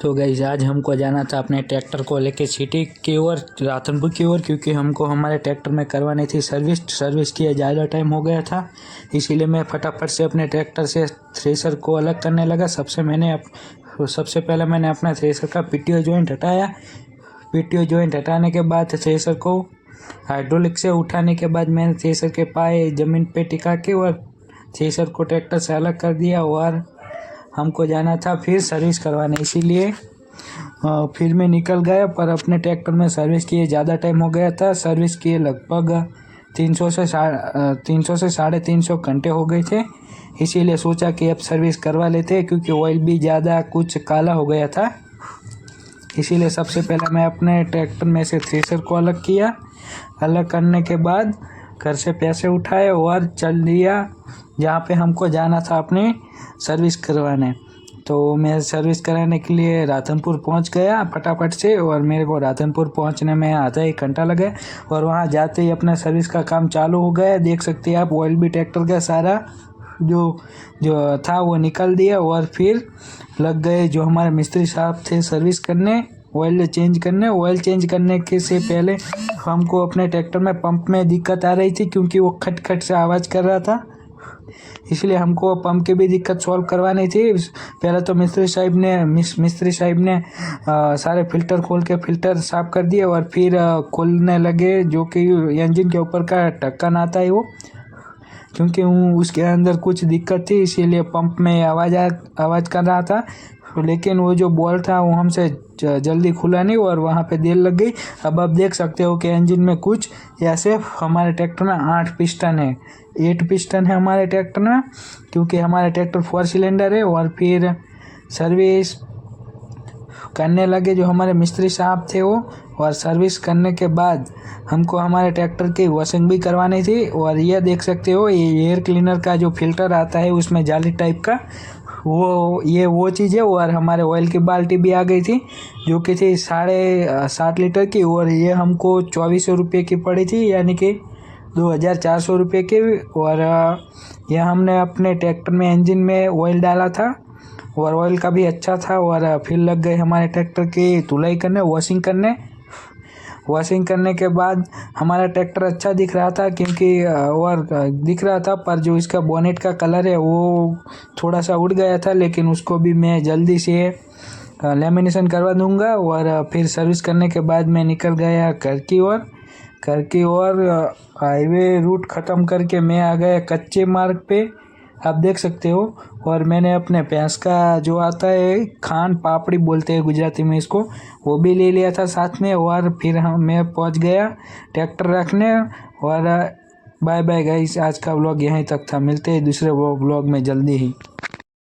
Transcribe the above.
तो गाइस आज हमको जाना था अपने ट्रैक्टर को लेके सिटी की ओर, रातनपुर की ओर, क्योंकि हमको हमारे ट्रैक्टर में करवानी थी सर्विस किया ज़्यादा टाइम हो गया था। इसीलिए मैं फटाफट से अपने ट्रैक्टर से थ्रेसर को अलग करने लगा। सबसे पहले मैंने अपना थ्रेसर का पीटीओ जॉइंट हटाया। पीटीओ जॉइंट हटाने के बाद थ्रेसर को हाइड्रोलिक से उठाने के बाद मैंने थ्रेसर के पाए ज़मीन पे टिका के और थ्रेसर को ट्रैक्टर से अलग कर दिया और हमको जाना था फिर सर्विस करवाने। इसीलिए फिर मैं निकल गया, पर अपने ट्रैक्टर में सर्विस किए ज़्यादा टाइम हो गया था। सर्विस किए लगभग 300 से 350 घंटे हो गए थे। इसीलिए सोचा कि अब सर्विस करवा लेते हैं, क्योंकि ऑयल भी ज़्यादा कुछ काला हो गया था। इसीलिए सबसे पहले मैं अपने ट्रैक्टर में से थ्रेसर को अलग किया। अलग करने के बाद घर से पैसे उठाए और चल दिया जहाँ पे हमको जाना था अपनी सर्विस करवाने। तो मैं सर्विस कराने के लिए रातनपुर पहुँच गया फटाफट से, और मेरे को रातनपुर पहुँचने में आधा 1 घंटा लगा और वहाँ जाते ही अपना सर्विस का काम चालू हो गया। देख सकते हैं आप, ऑयल भी ट्रैक्टर का सारा जो था वो निकल दिया और फिर लग गए जो हमारे मिस्त्री साहब थे सर्विस करने, ऑयल चेंज करने के से पहले हमको अपने ट्रैक्टर में पंप में दिक्कत आ रही थी, क्योंकि वो खट खट से आवाज़ कर रहा था। इसलिए हमको पंप की भी दिक्कत सॉल्व करवानी थी। पहले तो मिस्त्री साहब ने सारे फिल्टर खोल के फिल्टर साफ कर दिए और फिर खोलने लगे जो कि इंजन के ऊपर का ढक्कन आता है वो, क्योंकि उसके अंदर कुछ दिक्कत थी, इसीलिए पंप में आवाज़ कर रहा था। लेकिन वो जो बॉल था वो हमसे जल्दी खुला नहीं और वहाँ पे देर लग गई। अब आप देख सकते हो कि इंजन में कुछ ऐसे, हमारे ट्रैक्टर में 8 पिस्टन है, 8 पिस्टन है हमारे ट्रैक्टर में, क्योंकि हमारे ट्रैक्टर 4 सिलेंडर है। और फिर सर्विस करने लगे जो हमारे मिस्त्री साहब थे वो, और सर्विस करने के बाद हमको हमारे ट्रैक्टर की वॉशिंग भी करवानी थी। और ये देख सकते हो, ये एयर क्लीनर का जो फिल्टर आता है उसमें जाली टाइप का, वो चीज़ है। और हमारे ऑयल की बाल्टी भी आ गई थी जो कि थी 7.5 लीटर की, और ये हमको 2400 रुपये की पड़ी थी, यानी कि 2400 रुपये की। और यह हमने अपने ट्रैक्टर में इंजन में ऑयल डाला था और ऑयल का भी अच्छा था। और फिर लग गए हमारे ट्रैक्टर की धुलाई करने, वॉशिंग करने के बाद हमारा ट्रैक्टर अच्छा दिख रहा था, पर जो इसका बोनेट का कलर है वो थोड़ा सा उड़ गया था, लेकिन उसको भी मैं जल्दी से लेमिनेशन करवा दूंगा। और फिर सर्विस करने के बाद मैं निकल गया घर की ओर हाईवे रूट ख़त्म करके मैं आ गया कच्चे मार्ग पे, आप देख सकते हो। और मैंने अपने भैंस का जो आता है खान पापड़ी बोलते हैं गुजराती में इसको, वो भी ले लिया था साथ में। और फिर मैं पहुंच गया ट्रैक्टर रखने। और बाय बाय गाइस, आज का व्लॉग यहीं तक था। मिलते हैं दूसरे व्लॉग में जल्दी ही।